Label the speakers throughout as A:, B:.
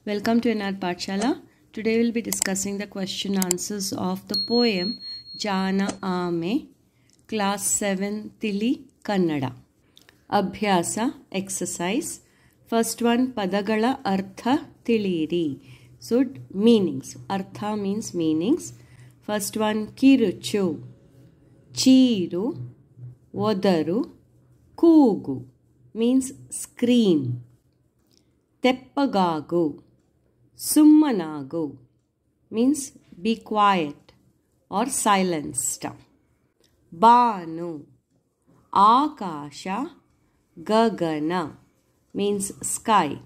A: Welcome to NR Pathshala. Today we will be discussing the question answers of the poem Jana Ame, Class 7 Tili Kannada. Abhyasa exercise. First one Padagala Artha Tiliri. So meanings. Artha means meanings. First one Kiruchu, Cheeru, Odaru, Koogu means scream. Teppagagu, Summanagu means be quiet or silenced. Banu, Akasha, Gagana means sky.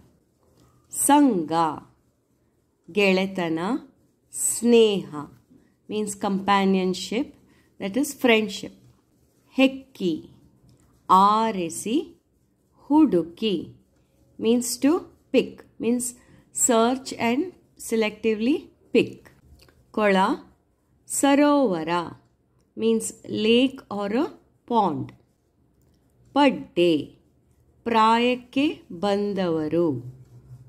A: Sanga, Geletana, Sneha means companionship, that is friendship. Hekki, Aresi, Huduki means to pick, means search and selectively pick. Kola, Sarovara means lake or a pond. Padde, Prayakke Bandavaru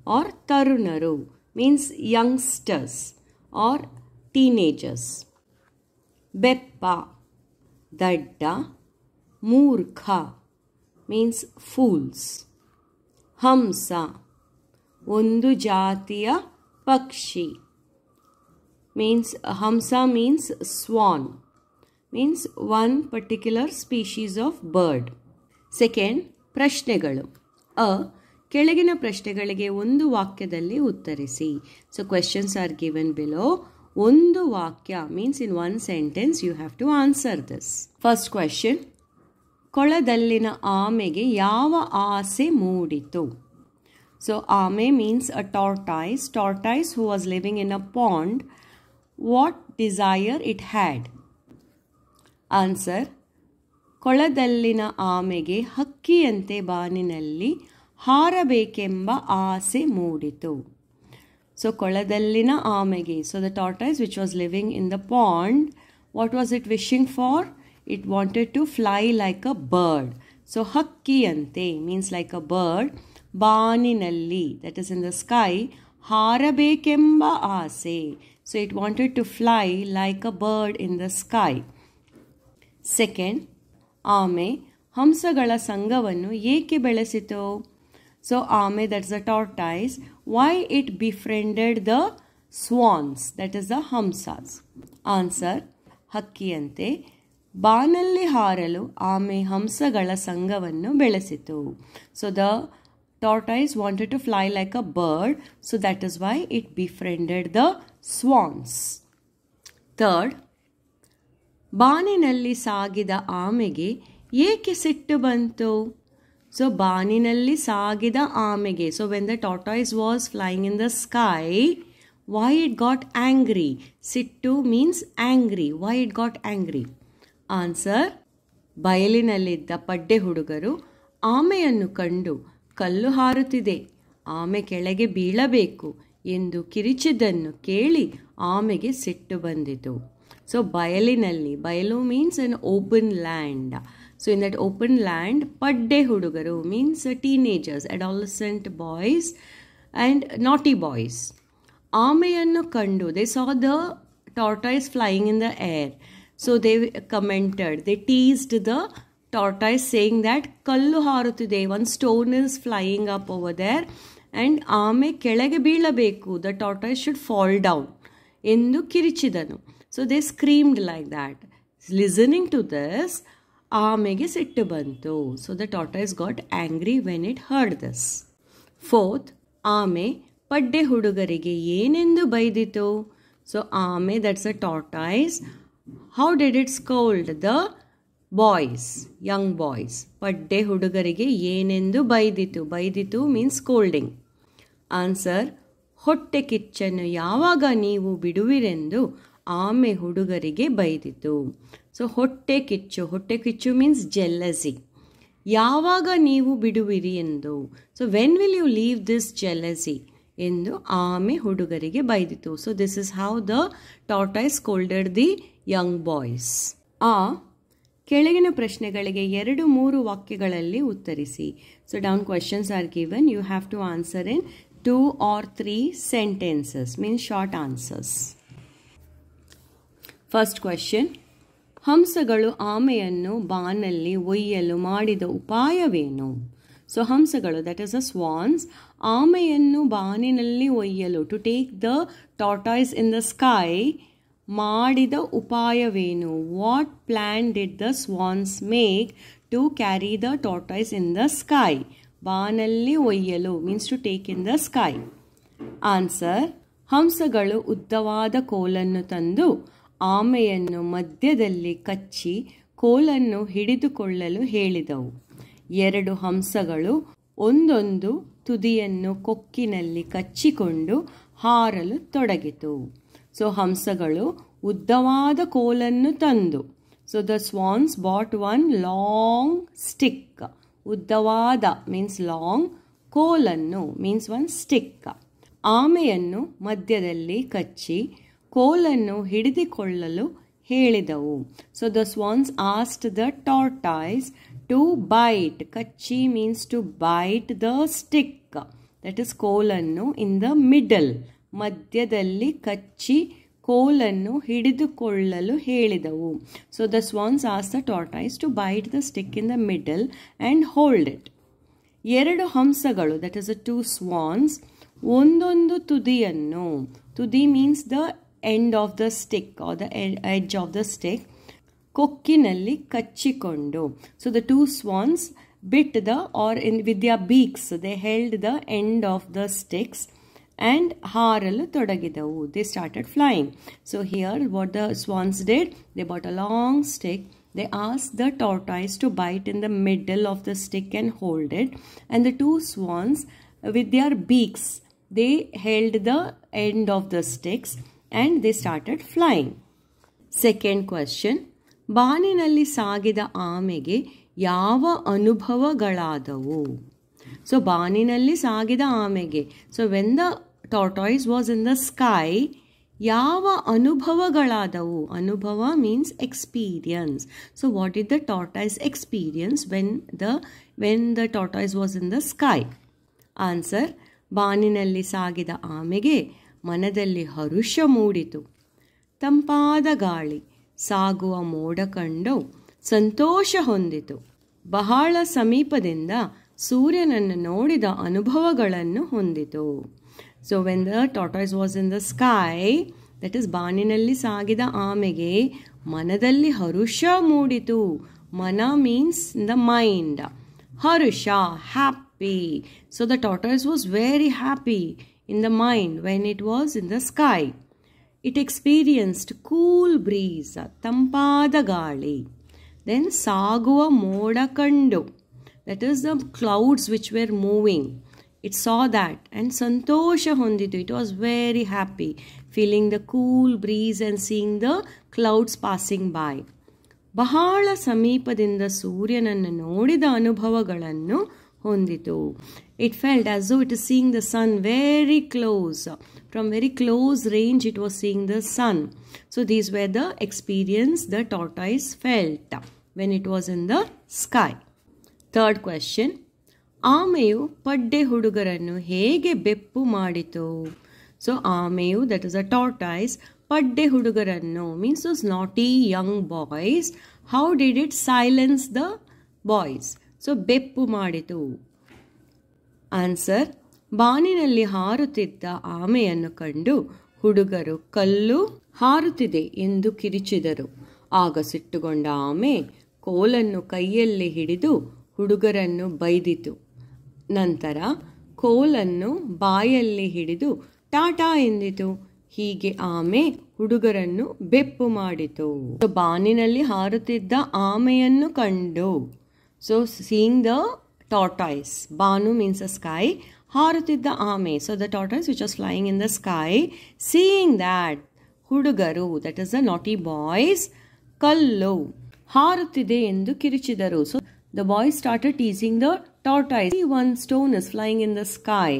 A: or Tarunaru means youngsters or teenagers. Beppa, Dadda, Murkha means fools. Hamsa, Undu Jatiya Pakshi means Hamsa means swan, means one particular species of bird. Second, ಪ್ರಶ್ನೆಗಳು. ಕೆಳಗಿನ ಪ್ರಶ್ನೆಗಳಿಗೆ ಒಂದು ವಾಕ್ಯದಲ್ಲಿ ಉತ್ತರಿಸಿ. So questions are given below. ಒಂದು ವಾಕ್ಯ means in one sentence you have to answer this. First question. ಕೊಳದಲ್ಲಿನ ಆಮೆಗೆ ಯಾವ ಆಸೆ ಮೂಡಿತು? So ಆಮೆ means a tortoise. Tortoise who was living in a pond. What desire it had? Answer. ಕೊಳದಲ್ಲಿನ ಆಮೆಗೆ ಹಕ್ಕಿಯಂತೆ ಬಾನಿನಲ್ಲಿ ಹಾರಬೇಕೆಂಬ ಆಸೆ ಮೂಡಿತು. So ಕೊಳದಲ್ಲಿನ ಆಮೆಗೆ, so the tortoise which was living in the pond, what was it wishing for? It wanted to fly like a bird. So hakkiyante means like a bird. Baninalli, that is in the sky. Harabekemba ase. So it wanted to fly like a bird in the sky. Second, ame hamsagala sangavannu ಏಕೆ ಬೆಳೆಸಿತು? So ame, that's the tortoise. Why it befriended the swans, that is the hamsas? Answer. ಹಕ್ಕಿಯಂತೆ ಬಾನಲ್ಲಿ ಹಾರಲು ಆಮೆ ಹಂಸಗಳ ಸಂಘವನ್ನು ಬೆಳೆಸಿತು. So the tortoise wanted to fly like a bird, so that is why it befriended the swans. Third, ಬಾನಿನಲ್ಲಿ ಸಾಗಿದ ಆಮೆಗೆ ಏಕೆ ಸಿಟ್ಟು ಬಂತು? So ಬಾನಿನಲ್ಲಿ ಸಾಗಿದ ಆಮೆಗೆ, so when the tortoise was flying in the sky, why it got angry? Sittu means angry. Why it got angry? Answer. ಬಯಲಿನಲ್ಲಿದ್ದ ಪಡ್ಡೆ ಹುಡುಗರು ಆಮೆಯನ್ನು ಕಂಡು ಕಲ್ಲು ಹಾರುತ್ತಿದೆ, ಆಮೆ ಕೆಳಗೆ ಬೀಳಬೇಕು ಎಂದು ಕಿರಿಚಿದ್ದನ್ನು ಕೇಳಿ ಆಮೆಗೆ ಸಿಟ್ಟು ಬಂದಿತು. ಸೊ ಬಯಲಿನಲ್ಲಿ, ಬಯಲು means an open land. So in that open land, ಪಡ್ಡೆ ಹುಡುಗರು means teenagers, adolescent boys and naughty boys. ಆಮೆಯನ್ನು ಕಂಡು, they saw the tortoise flying in the air. So they commented, they teased the tortoise saying that kallu harutide, one stone is flying up over there and aame kelage beelabeku, the tortoise should fall down endu kirichidanu. So they screamed like that. Listening to this, aamege sittu bantu. So the tortoise got angry when it heard this. Fourth, aame padde hudugarige ಏನೆಂದು ಬೈದಿತು? So aame, that's a tortoise. How did it scold the boys, young boys? ಪಡ್ಡೆ ಹುಡುಗರಿಗೆ ಏನೆಂದು ಬೈದಿತು? ಬೈದಿತು means scolding. Answer. ಹೊಟ್ಟೆ ಕಿಚ್ಚನ್ನು ಯಾವಾಗ ನೀವು ಬಿಡುವಿರೆಂದು ಆಮೆ ಹುಡುಗರಿಗೆ ಬೈದಿತು. So ಹೊಟ್ಟೆ ಕಿಚ್ಚು means jealousy. ಯಾವಾಗ ನೀವು ಬಿಡುವಿರಿ ಎಂದು, so when will you leave this jealousy ಎಂದು ಆಮೆ ಹುಡುಗರಿಗೆ ಬೈದಿತು. So this is how the tortoise scolded the young boys. ಕೆಳಗಿನ ಪ್ರಶ್ನೆಗಳಿಗೆ 2-3 ವಾಕ್ಯಗಳಲ್ಲಿ ಉತ್ತರಿಸಿ. So down questions are given. You have to answer in 2 or 3 sentences, means short answers. First question. ಹಂಸಗಳು ಆಮೆಯನ್ನು ಬಾನಲ್ಲಿ ಒಯ್ಯಲು ಮಾಡಿದ ಉಪಾಯವೇನು? ಸೊ ಹಂಸಗಳು, ದಟ್ ಇಸ್ ದ swans, ಆಮೆಯನ್ನು ಬಾನಿನಲ್ಲಿ ಒಯ್ಯಲು, to take the tortoise in the sky, ಮಾಡಿದ ಉಪಾಯವೇನು? What plan did the swans make to carry the tortoise in the sky? ಬಾನಲ್ಲಿ ಒಯ್ಯಲು means to take in the sky. Answer. ಹಂಸಗಳು ಉದ್ದವಾದ ಕೋಲನ್ನು ತಂದು ಆಮೆಯನ್ನು ಮಧ್ಯದಲ್ಲಿ ಕಚ್ಚಿ ಕೋಲನ್ನು ಹಿಡಿದುಕೊಳ್ಳಲು ಹೇಳಿದವು. 2 ಹಂಸಗಳು ಒಂದೊಂದು ತುದಿಯನ್ನು ಕೊಕ್ಕಿನಲ್ಲಿ ಕಚ್ಚಿಕೊಂಡು ಹಾರಲು ತೊಡಗಿತು. ಸೊ ಹಂಸಗಳು ಉದ್ದವಾದ ಕೋಲನ್ನು ತಂದು, so the swans bought one long stick. ಉದ್ದವಾದ ಮೀನ್ಸ್ ಲಾಂಗ್, ಕೋಲನ್ನು ಮೀನ್ಸ್ ಒನ್ ಸ್ಟಿಕ್. ಆಮೆಯನ್ನು ಮಧ್ಯದಲ್ಲಿ ಕಚ್ಚಿ ಕೋಲನ್ನು ಹಿಡಿದುಕೊಳ್ಳಲು ಹೇಳಿದವು. So the swans asked the tortoise to bite. Kachchi means to bite the stick, that is ಕೋಲನ್ನು, in the middle, ಮಧ್ಯದಲ್ಲಿ ಕಚ್ಚಿ ಕೋಲನ್ನು ಹಿಡಿದುಕೊಳ್ಳಲು ಹೇಳಿದವು. So the swans asked the tortoise to bite the stick in the middle and hold it. 2 ಹಂಸಗಳು, that is the 2 swans, ಒಂದೊಂದು ತುದಿಯನ್ನು, ತುದಿ means the end of the stick or the edge of the stick, ಕೊಕ್ಕಿನಲ್ಲಿ ಕಚ್ಚಿಕೊಂಡು. So the 2 swans bit the, or with their beaks they held the end of the sticks and ಹಾರಲು ತೊಡಗಿದವು. They started flying. So here what the swans did, they bought a long stick. They asked the tortoise to bite in the middle of the stick and hold it, and the 2 swans with their beaks they held the end of the sticks and they started flying. Second question. ಬಾನಿನಲ್ಲಿ ಸಾಗಿದ ಆಮೆಗೆ ಯಾವ ಅನುಭವಗಳಾದವು? So ಬಾನಿನಲ್ಲಿ ಸಾಗಿದ ಆಮೆಗೆ, so when the tortoise was in the sky, ಯಾವ ಅನುಭವಗಳಾದವು? ಅನುಭವ means experience. So what did the tortoise experience when the tortoise was in the sky? Answer. ಬಾನಿನಲ್ಲಿ ಸಾಗಿದ ಆಮೆಗೆ ಮನದಲ್ಲಿ ಹರುಷ ಮೂಡಿತು. ತಂಪಾದ ಗಾಳಿ, ಸಾಗುವ ಮೋಡ ಕಂಡು ಸಂತೋಷ ಹೊಂದಿತು. ಬಹಳ ಸಮೀಪದಿಂದ ಸೂರ್ಯನನ್ನು ನೋಡಿದ ಅನುಭವಗಳನ್ನು ಹೊಂದಿತು. So when the tortoise was in the sky, that is ಬಾನಿನಲ್ಲಿ ಸಾಗಿದ ಆಮೆಗೆ ಮನದಲ್ಲಿ ಹರುಷ ಮೂಡಿತು. ಮನ means the mind. ಹರುಷ, happy. So the tortoise was very happy in the mind when it was in the sky. It experienced cool breeze, ತಂಪಾದ ಗಾಳಿ. Then ಸಾಗುವ ಮೋಡ ಕಂಡು, that is the clouds which were moving. It saw that and Santhosh ಹೊಂದಿತು. It was very happy, feeling the cool breeze and seeing the clouds passing by. ಬಹಳ ಸಮೀಪದಿಂದ ಸೂರ್ಯನನ್ನು ನೋಡಿದ ಅನುಭವಗಳನ್ನು ಹೊಂದಿತು. It felt as though it is seeing the sun very close. From very close range it was seeing the sun. So these were the experience the tortoise felt when it was in the sky. Third question. ಆಮೆಯು ಪಡ್ಡೆ ಹುಡುಗರನ್ನು ಹೇಗೆ ಬೆಪ್ಪು ಮಾಡಿತು? So ಆಮೆಯು, that is a tortoise, ಪಡ್ಡೆ ಹುಡುಗರನ್ನು means those naughty young boys. How did it silence the boys? So ಬೆಪ್ಪು ಮಾಡಿತು. Answer. ಬಾನಿನಲ್ಲಿ ಹಾರುತ್ತಿದ್ದ ಆಮೆಯನ್ನು ಕಂಡು ಹುಡುಗರು ಕಲ್ಲು ಹಾರುತ್ತಿದೆ ಎಂದು ಕಿರಿಚಿದರು. ಆಗ ಸಿಟ್ಟುಗೊಂಡ ಆಮೆ ಕೋಲನ್ನು ಕೈಯಲ್ಲಿ ಹಿಡಿದು ಹುಡುಗರನ್ನು ಬೈದಿತು. ನಂತರ ಕೋಲನ್ನು ಬಾಯಲ್ಲಿ ಹಿಡಿದು ಟಾಟಾ ಎಂದಿತು. ಹೀಗೆ ಆಮೆ ಹುಡುಗರನ್ನು ಬೆಪ್ಪು ಮಾಡಿತು. ಬಾನಿನಲ್ಲಿ ಹಾರುತ್ತಿದ್ದ ಆಮೆಯನ್ನು ಕಂಡು, so seeing the tortoise, Banu means a sky, ಹಾರುತ್ತಿದ್ದ ಆಮೆ, so the tortoise which was flying in the sky, seeing that ಹುಡುಗರು, that is the naughty boys, ಕಲ್ಲು ಹಾರುತ್ತಿದೆ ಎಂದು ಕಿರಿಚಿದರು. So the boys started teasing the tortoise. One stone is flying in the sky.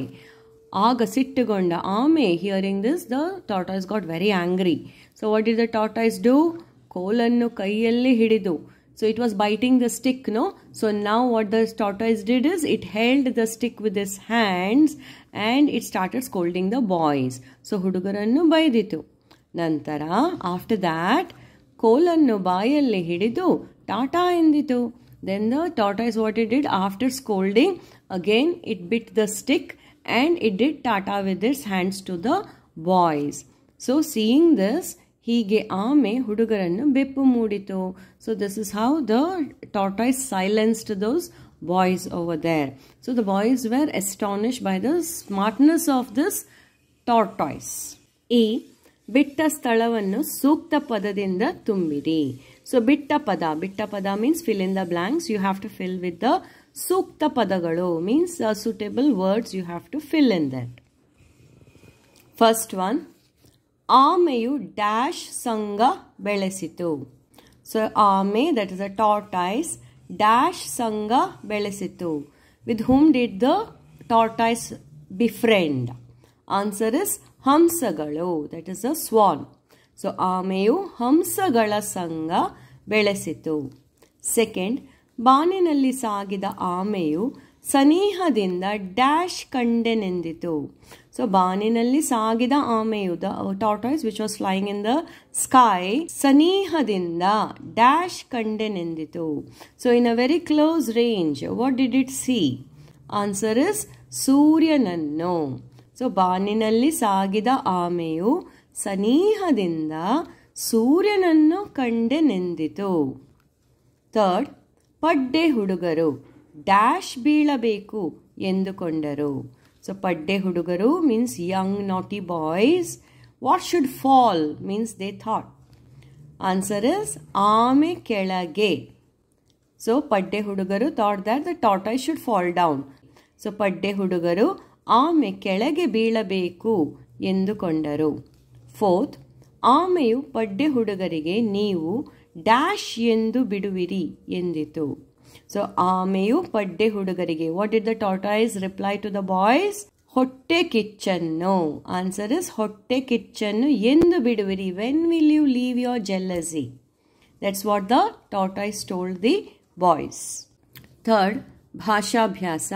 A: ಆಗ ಸಿಟ್ಟುಗೊಂಡ ಆಮೆ, hearing this, the tortoise got very angry. So what did the tortoise do? ಕೋಲನ್ನು ಕೈಯಲ್ಲಿ ಹಿಡಿದು So it was biting the stick, no? So now what the tortoise did is it held the stick with its hands and it started scolding the boys. So ಹುಡುಗರನ್ನು ಬೈದಿತು. ನಂತರ after that ಕೋಲನ್ನು ಬಾಯಲ್ಲಿ ಹಿಡಿದು Tata ಎಂದಿತು. Then the tortoise what it did after scolding, again it bit the stick and it did tata with its hands to the boys. So seeing this, ಹೀಗೆ ಆಮೆ ಹುಡುಗರನ್ನು ಬೆಪ್ಪು ಮೂಡಿತು. So this is how the tortoise silenced those boys over there. So the boys were astonished by the smartness of this tortoise. ಈ ಬಿಟ್ಟ ಸ್ಥಳವನ್ನು ಸೂಕ್ತ ಪದದಿಂದ ತುಂಬಿರಿ. So ಬಿಟ್ಟ ಪದ means fill in the blanks. You have to fill with the ಸೂಕ್ತ ಪದಗಳು means suitable words you have to fill in that. First one, ಆಮೆಯು ಡ್ಯಾಶ್ ಸಂಘ ಬೆಳೆಸಿತು. So ಆಮೆ, that is a tortoise, dash ಸಂಘ ಬೆಳೆಸಿತು. With whom did the tortoise befriend? Answer is ಹಂಸಗಳು, that is a swan. So ಆಮೆಯು ಹಂಸಗಳ ಸಂಘ ಬೆಳೆಸಿತು. Second, ಬಾನಿನಲ್ಲಿ ಸಾಗಿದ ಆಮೆಯು ಸನಿಹದಿಂದ dash ಕಂಡೆನೆಂದಿತು. So ಬಾನಿನಲ್ಲಿ ಸಾಗಿದ ಆಮೆಯು, the tortoise which was flying in the sky, ಸನಿಹದಿಂದ ಡ್ಯಾಶ್ ಕಂಡೆನೆಂದಿತು. So in a very close range, what did it see? Answer is ಸೂರ್ಯನನ್ನು. So ಬಾನಿನಲ್ಲಿ ಸಾಗಿದ ಆಮೆಯು ಸನಿಹದಿಂದ ಸೂರ್ಯನನ್ನು ಕಂಡೆನೆಂದಿತು. ಥರ್ಡ್, ಪಡ್ಡೆ ಹುಡುಗರು ಡ್ಯಾಶ್ ಬೀಳಬೇಕು ಎಂದುಕೊಂಡರು. So ಪಡ್ಡೆ ಹುಡುಗರು means young naughty boys. What should fall means they thought. Answer is ಆಮೆ ಕೆಳಗೆ. So ಪಡ್ಡೆ ಹುಡುಗರು thought that the tortoise should fall down. So ಪಡ್ಡೆ ಹುಡುಗರು ಆಮೆ ಕೆಳಗೆ ಬೀಳಬೇಕು ಎಂದುಕೊಂಡರು. ಫೋರ್ತ್, ಆಮೆಯು ಪಡ್ಡೆ ಹುಡುಗರಿಗೆ ನೀವು ಡ್ಯಾಶ್ ಎಂದು ಬಿಡುವಿರಿ ಎಂದಿತು. ಸೊ ಆಮೆಯು ಪಡ್ಡೆ ಹುಡುಗರಿಗೆ, what did the tortoise reply to the boys? ಹೊಟ್ಟೆ ಕಿಚ್ಚನ್ನು. ಆನ್ಸರ್ ಇಸ್ ಹೊಟ್ಟೆ ಕಿಚ್ಚನ್ನು ಎಂದು ಬಿಡುವಿರಿ. When will you leave your jealousy? That's what the tortoise told the boys. Third, ಭಾಷಾಭ್ಯಾಸ.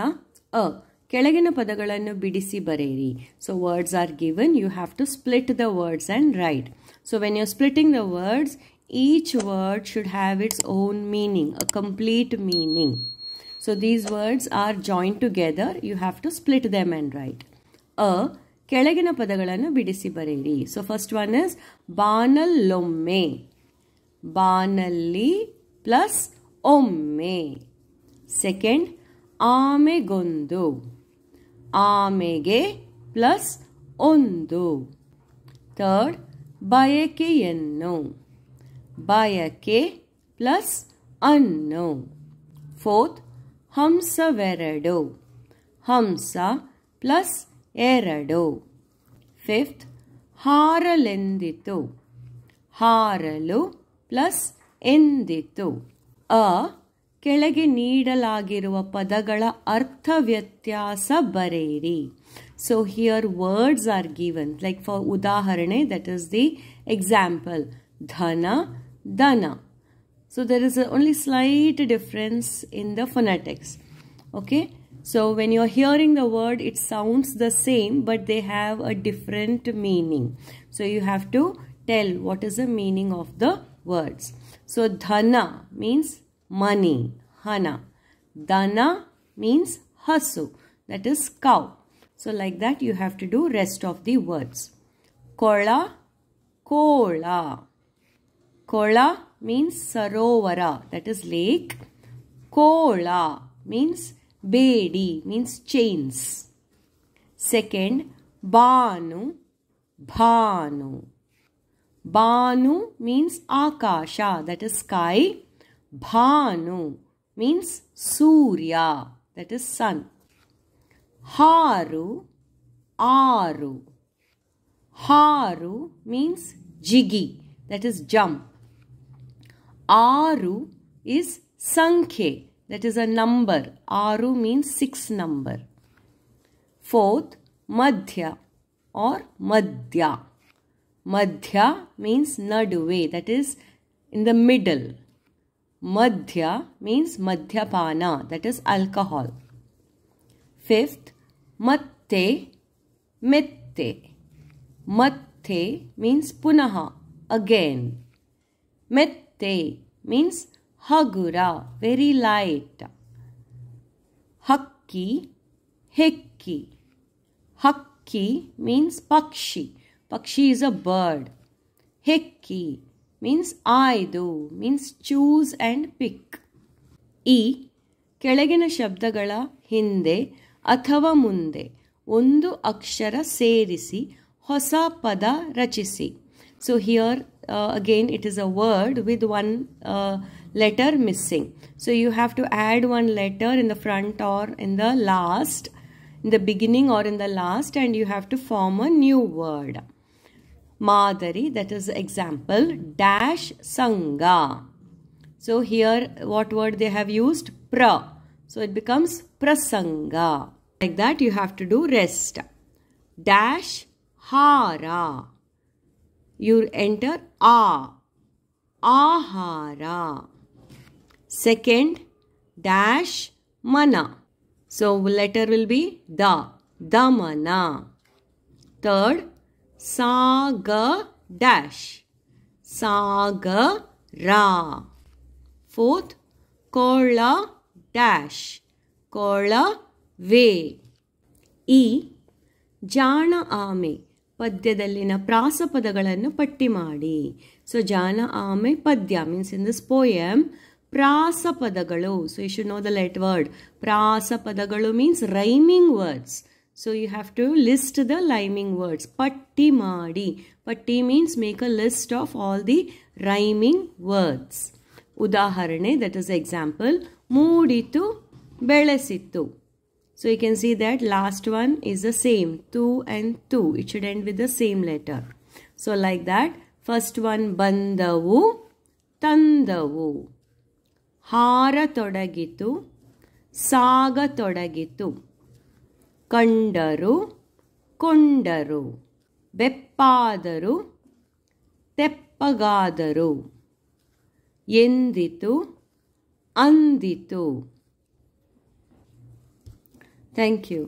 A: ಕೆಳಗಿನ ಪದಗಳನ್ನು ಬಿಡಿಸಿ ಬರೆಯಿರಿ. So words are given, you have to split the words and write. So when you are splitting the words, each word should have its own meaning, a complete meaning. So these words are joined together, you have to split them and write. ಕೆಳಗಿನ ಪದಗಳನ್ನು ಬಿಡಿಸಿ ಬರೆಯಿರಿ. So first one is ಬಾನಲ್ಲೊಮ್ಮೆ. ಬಾನಲ್ಲಿ plus ಒಮ್ಮೆ. Second, ಆಮೆಗೊಂದು. ಆಮೆಗೆ plus ಒಂದು. ಥರ್ಡ್, ಬಯಕೆಯನ್ನು. ಬಯಕೆ ಪ್ಲಸ್ ಅನ್ನು. ಫೋರ್ತ್, ಹಂಸವೆರಡು. ಹಂಸ ಪ್ಲಸ್ ಎರಡು. ಫಿಫ್ತ್, ಹಾರಲೆಂದಿತು. ಹಾರಲು ಪ್ಲಸ್ ಎಂದಿತು. ಕೆಳಗೆ ನೀಡಲಾಗಿರುವ ಪದಗಳ ಅರ್ಥ ವ್ಯತ್ಯಾಸ ಬರೆಯಿರಿ. So here words are given, like for ಉದಾಹರಣೆ, that is the example. Dhana, dana. So there is only slight difference in the phonetics. Okay. So when you are hearing the word, it sounds the same, but they have a different meaning. So you have to tell what is the meaning of the words. So dhana means money, hana. Dana means hasu, that is cow. So like that you have to do rest of the words. Kola, kola. Kola means sarovara, that is lake. Kola means bedi, means chains. Second, banu, bhanu. Banu means akasha, that is sky. Bhanu means surya, that is sun. Haru, aru. Haru means jiggy, that is jump. Aru is sankhe, that is a number. Aru means 6 number. Fourth, madhya or madhya. Madhya means naduve, that is in the middle. Madhya means madhyapana, that is alcohol. Fifth, matte, mette. Matte means punaha, again. Mette means hagura, very light. Hakki, hekki. Hakki means pakshi. Pakshi is a bird. Hekki means ಆಯ್ದು, means choose and pick. ಈ ಕೆಳಗಿನ ಶಬ್ದಗಳ ಹಿಂದೆ ಅಥವಾ ಮುಂದೆ ಒಂದು ಅಕ್ಷರ ಸೇರಿಸಿ ಹೊಸ ಪದ ರಚಿಸಿ. So here again it is a word with one letter missing. So you have to add one letter in the front or in the last, in the beginning or in the last, and you have to form a new word. Madari, that is example, dash sanga. So here what word they have used? Pra. So it becomes prasanga. Like that you have to do rest. Dash hara. You enter a. Ahara. Second, dash mana. So letter will be da. Damana. Third, saga dash. Saga ra. Fourth, kola dash. Kola ve. ಈ ಜಾಣ ಆಮೆ ಪದ್ಯದಲ್ಲಿನ ಪ್ರಾಸಪದಗಳನ್ನು ಪಟ್ಟಿ ಮಾಡಿ. So ಜಾಣ ಆಮೆ ಪದ್ಯ means in this poem ಪ್ರಾಸಪದಗಳು. So you should know the let word. ಪ್ರಾಸಪದಗಳು means rhyming words. So you have to list the rhyming words. Patti ಮಾಡಿ. Patti means make a list of all the rhyming words. ಉದಾಹರಣೆ, that is example, ಮೂಡಿತು ಬೆಳೆಸಿತು. So you can see that last one is the same, tu and tu. It should end with the same letter. So like that, first one ಬಂದವು ತಂದವು. ಹಾರತೊಡಗಿತು ಸಾಗತೊಡಗಿತು. ಕಂಡರು ಕೊಂಡರು. ಬೆಪ್ಪಾದರು ತೆಪ್ಪಗಾದರು. ಎಂದಿತು ಅಂದಿತು. Thank you.